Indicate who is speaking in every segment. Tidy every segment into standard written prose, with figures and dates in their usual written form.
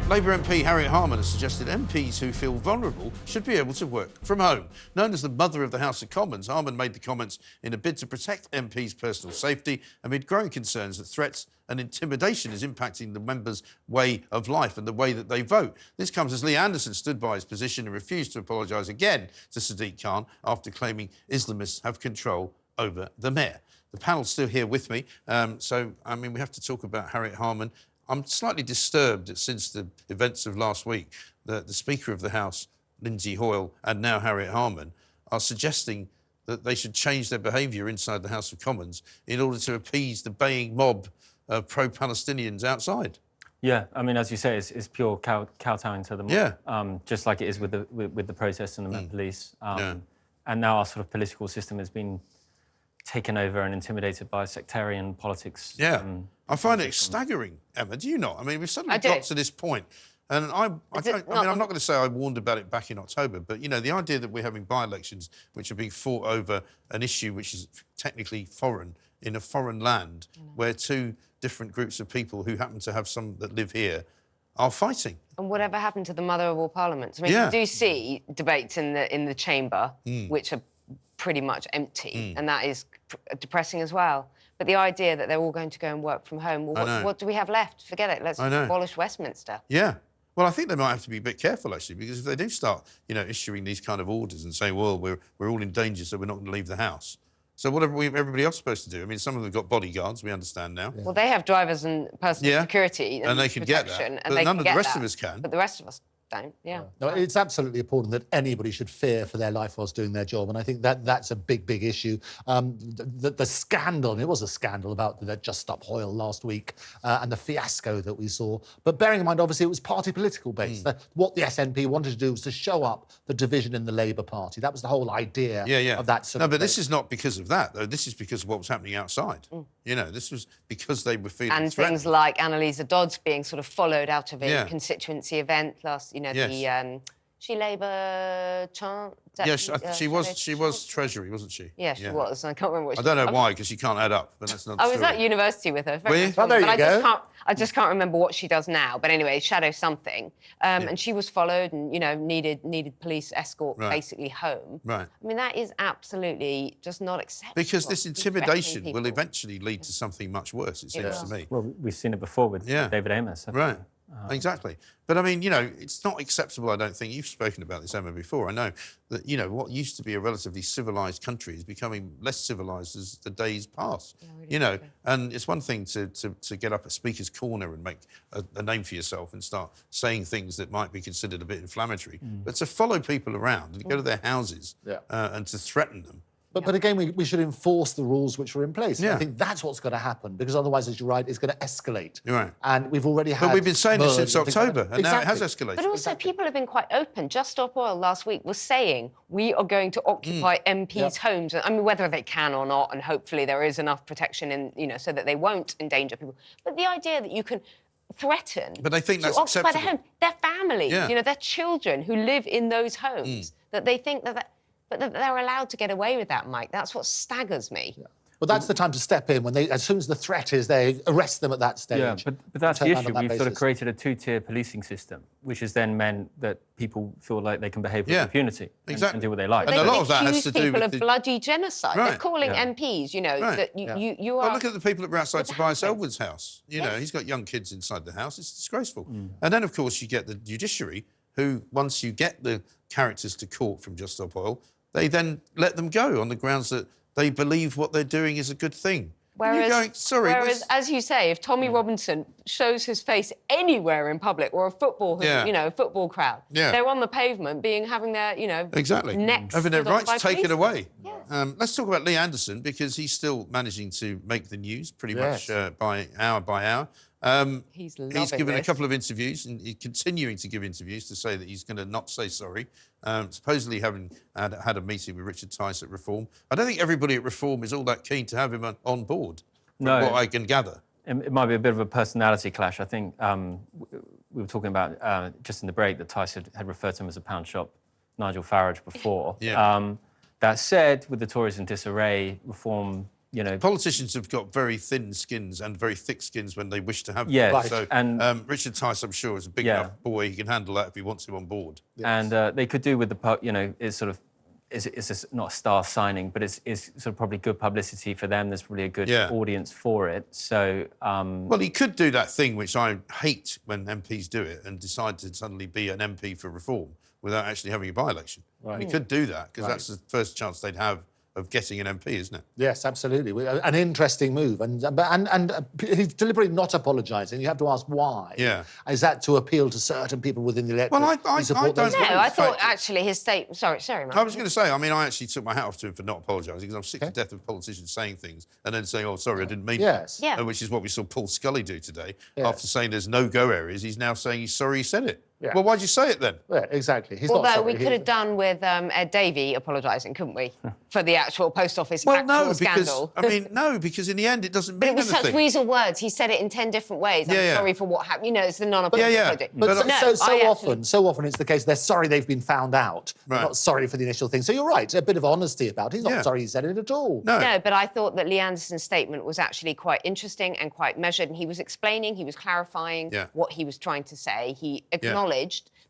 Speaker 1: Labour MP Harriet Harman has suggested MPs who feel vulnerable should be able to work from home. Known as the mother of the House of Commons, Harman made the comments in a bid to protect MPs' personal safety amid growing concerns that threats and intimidation is impacting the members' way of life and the way that they vote. This comes as Lee Anderson stood by his position and refused to apologise again to Sadiq Khan after claiming Islamists have control over the mayor. The panel's still here with me, we have to talk about Harriet Harman. I'm slightly disturbed that since the events of last week, the Speaker of the House, Lindsay Hoyle, and now Harriet Harman, are suggesting that they should change their behaviour inside the House of Commons in order to appease the baying mob of pro-Palestinians outside.
Speaker 2: Yeah, I mean, as you say, it's pure kowtowing to the mob.
Speaker 1: Yeah.
Speaker 2: Just like it is with the protests and the Met Police. And now our sort of political system has been taken over and intimidated by sectarian politics.
Speaker 1: Yeah. I find it staggering, Emma. Do you not? I mean, we've suddenly got to this point, and I'm not going to say I warned about it back in October, but, you know, the idea that we're having by-elections which are being fought over an issue which is technically foreign, in a foreign land, where two different groups of people who happen to have some that live here are fighting.
Speaker 3: And whatever happened to the mother of all parliaments? I mean, you do see debates in the chamber, which are pretty much empty, and that is depressing as well. But the idea that they're all going to go and work from home, well, what do we have left? Forget it. Let's abolish Westminster.
Speaker 1: Yeah. Well, I think they might have to be a bit careful, actually, because if they do start, you know, issuing these kind of orders and saying, well, we're all in danger, so we're not going to leave the house. So what are everybody else supposed to do? I mean, some of them have got bodyguards, we understand now.
Speaker 3: Yeah. Well, they have drivers and personal security and
Speaker 1: they can get that. But none of the rest of us can.
Speaker 3: But the rest of us don't,
Speaker 4: No, it's absolutely appalling that anybody should fear for their life whilst doing their job, and I think that's a big, big issue. The scandal, and it was a scandal about the Just Stop Hoyle last week, and the fiasco that we saw. But bearing in mind, obviously, it was party political based. What the SNP wanted to do was to show up the division in the Labour Party. That was the whole idea of that sort of
Speaker 1: but this is not because of that, though. This is because of what was happening outside. You know, this was because they were feeling threatened.
Speaker 3: Things like Annalisa Dodds being sort of followed out of a constituency event last, you know, she Labour chant.
Speaker 1: Yes, she was Treasury, wasn't she?
Speaker 3: Yeah, she was. I can't remember what she
Speaker 1: I don't know why, because she can't add up, but that's not the
Speaker 3: I was at university with her.
Speaker 4: Well, there you go.
Speaker 3: I just can't remember what she does now. But anyway, shadow something. And she was followed and, you know, needed police escort basically home.
Speaker 1: Right.
Speaker 3: I mean, that is absolutely just not acceptable.
Speaker 1: Because this intimidation will eventually lead to something much worse, it seems to me.
Speaker 2: Well, we've seen it before with David Amos.
Speaker 1: Right. Exactly. But, I mean, you know, it's not acceptable, I don't think. You've spoken about this, Emma, before. I know that, you know, what used to be a relatively civilised country is becoming less civilised as the days pass. Yeah, really, you know, and it's one thing to get up at Speaker's Corner and make a name for yourself and start saying things that might be considered a bit inflammatory, but to follow people around and go to their houses and to threaten them.
Speaker 4: But again, we should enforce the rules which are in place. I think that's what's going to happen, because otherwise, as you're right, it's going to escalate.
Speaker 1: You're right.
Speaker 4: And we've already had...
Speaker 1: But we've been saying this since October, and now it has escalated.
Speaker 3: But also, people have been quite open. Just Stop Oil last week was saying, we are going to occupy MPs' homes. I mean, whether they can or not, and hopefully there is enough protection, in, you know, so that they won't endanger people. But the idea that you can threaten...
Speaker 1: But they think that's
Speaker 3: occupy
Speaker 1: acceptable.
Speaker 3: Their home, their families, you know, their children who live in those homes, that they think that... But they're allowed to get away with that, Mike. That's what staggers me.
Speaker 4: Yeah. Well, that's the time to step in. As soon as the threat is, they arrest them at that stage.
Speaker 2: Yeah, but that's the issue. We've sort of created a two-tier policing system, which has then meant that people feel like they can behave with impunity and do what they like.
Speaker 3: But
Speaker 1: and a lot of that has to do
Speaker 3: people
Speaker 1: with
Speaker 3: of bloody genocide. They're calling MPs, you know, that you are...
Speaker 1: Well, look at the people that were outside Tobias Ellwood's house. You know, he's got young kids inside the house. It's disgraceful. And then, of course, you get the judiciary, who, once you get the characters to court from Just Stop Oil, they then let them go on the grounds that they believe what they're doing is a good thing.
Speaker 3: Whereas, as you say, if Tommy Robinson shows his face anywhere in public, or a football, you know, football crowd, they're on the pavement, having their, you know, necks
Speaker 1: having their rights taken away.
Speaker 3: Yes.
Speaker 1: Let's talk about Lee Anderson, because he's still managing to make the news pretty much by hour. He's given a couple of interviews, and he's continuing to give interviews to say that he's going to not say sorry. Supposedly having had a meeting with Richard Tice at Reform. I don't think everybody at Reform is all that keen to have him on board, from what I can gather.
Speaker 2: It might be a bit of a personality clash. I think we were talking about, just in the break, that Tice had referred to him as a pound shop Nigel Farage before. That said, with the Tories in disarray, Reform you know,
Speaker 1: politicians have got very thin skins and very thick skins when they wish to have them.
Speaker 2: Yeah,
Speaker 4: right.
Speaker 1: So
Speaker 2: and
Speaker 1: Richard Tice, I'm sure, is a big
Speaker 2: Yeah.
Speaker 1: enough boy. He can handle that if he wants him on board.
Speaker 2: and they could do with you know, it's sort of. It's not a star signing, but it's sort of probably good publicity for them. There's probably a good audience for it. So,
Speaker 1: well, he could do that thing which I hate when MPs do it and decide to suddenly be an MP for reform without actually having a by-election. Right. He could do that because that's the first chance they'd have of getting an MP, isn't it?
Speaker 4: Yes, absolutely. An interesting move, and he's deliberately not apologising. You have to ask why.
Speaker 1: Yeah.
Speaker 4: Is that to appeal to certain people within the electorate?
Speaker 1: Well, I don't.
Speaker 3: No, I thought actually his statement. Sorry, Mark.
Speaker 1: I was going to say. I mean, I actually took my hat off to him for not apologising because I'm sick to death of politicians saying things and then saying, "Oh, sorry, I didn't mean
Speaker 4: Yes.
Speaker 1: that."
Speaker 3: Yeah.
Speaker 1: Which is what we saw Paul Scully do today.
Speaker 4: Yeah.
Speaker 1: After saying there's no-go areas, he's now saying he's sorry he said it.
Speaker 4: Yeah.
Speaker 1: Well, why'd you say it then?
Speaker 4: Yeah, exactly. He's not
Speaker 3: Although
Speaker 4: sorry.
Speaker 3: we could have done with Ed Davey apologising, couldn't we, for the actual post office actual scandal?
Speaker 1: Because in the end it doesn't
Speaker 3: But
Speaker 1: mean
Speaker 3: it was
Speaker 1: anything.
Speaker 3: such weasel words. He said it in 10 different ways. I'm sorry for what happened. You know, it's the non-apology.
Speaker 4: But
Speaker 3: No,
Speaker 4: so often it's the case they're sorry they've been found out. They're
Speaker 1: Right.
Speaker 4: not sorry for the initial thing. So you're right, a bit of honesty about it. He's not sorry he said it at all.
Speaker 3: No, but I thought that Lee Anderson's statement was actually quite interesting and quite measured. And he was explaining, he was clarifying what he was trying to say. He acknowledged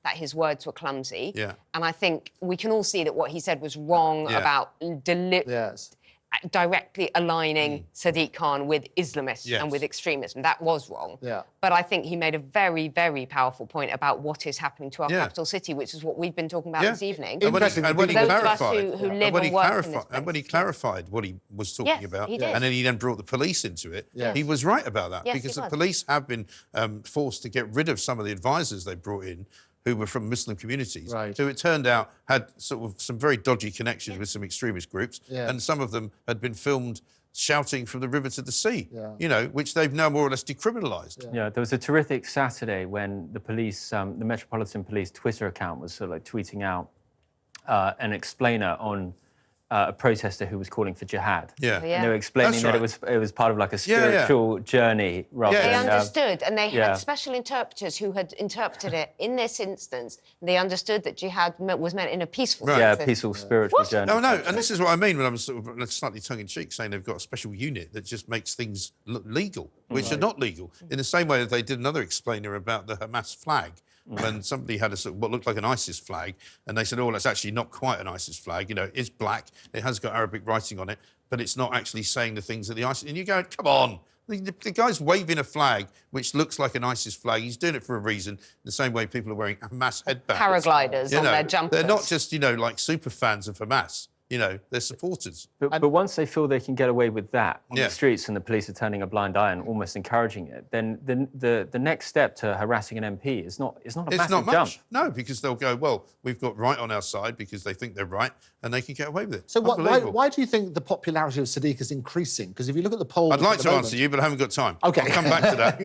Speaker 3: that his words were clumsy.
Speaker 1: Yeah.
Speaker 3: And I think we can all see that what he said was wrong about directly aligning Sadiq Khan with Islamists and with extremism. That was wrong.
Speaker 4: Yeah.
Speaker 3: But I think he made a very, very powerful point about what is happening to our capital city, which is what we've been talking about this evening.
Speaker 1: And when he
Speaker 3: Those of us
Speaker 1: clarified,
Speaker 3: who live and work in this
Speaker 1: and when he
Speaker 3: place.
Speaker 1: clarified what he was talking about,
Speaker 3: he did.
Speaker 1: and then he then brought the police into it, he was right about that
Speaker 3: Yes,
Speaker 1: because
Speaker 3: he
Speaker 1: the
Speaker 3: was.
Speaker 1: police have been forced to get rid of some of the advisors they brought in who were from Muslim communities, who it turned out had sort of some very dodgy connections with some extremist groups, and some of them had been filmed shouting from the river to the sea, you know, which they've now more or less decriminalised.
Speaker 2: Yeah, there was a terrific Saturday when the police, the Metropolitan Police Twitter account was sort of like tweeting out an explainer on a protester who was calling for jihad.
Speaker 1: Yeah.
Speaker 2: And they were explaining that it was part of like a spiritual journey rather
Speaker 3: They
Speaker 2: than...
Speaker 3: understood, and they had special interpreters who had interpreted it in this instance. They understood that jihad was meant in a peaceful sense.
Speaker 2: Yeah, peaceful spiritual journey.
Speaker 1: No, and this is what I mean when I'm sort of slightly tongue-in-cheek saying they've got a special unit that just makes things look legal, which are not legal. In the same way that they did another explainer about the Hamas flag, when somebody had a sort of what looked like an ISIS flag, and they said, oh, that's actually not quite an ISIS flag. You know, it's black, it has got Arabic writing on it, but it's not actually saying the things that the ISIS... And you go, come on. The guy's waving a flag which looks like an ISIS flag. He's doing it for a reason, the same way people are wearing Hamas headbands.
Speaker 3: Paragliders on their jumpers.
Speaker 1: They're not just, you know, like super fans of Hamas. You know, they're supporters.
Speaker 2: But once they feel they can get away with that on the streets and the police are turning a blind eye and almost encouraging it, then the next step to harassing an MP is not a massive jump.
Speaker 1: No, because they'll go, well, we've got right on our side because they think they're right and they can get away with it.
Speaker 4: So why do you think the popularity of Sadiq is increasing? Because if you look at the polls...
Speaker 1: I'd like to answer you, but I haven't got time.
Speaker 4: OK.
Speaker 1: I'll come back to that.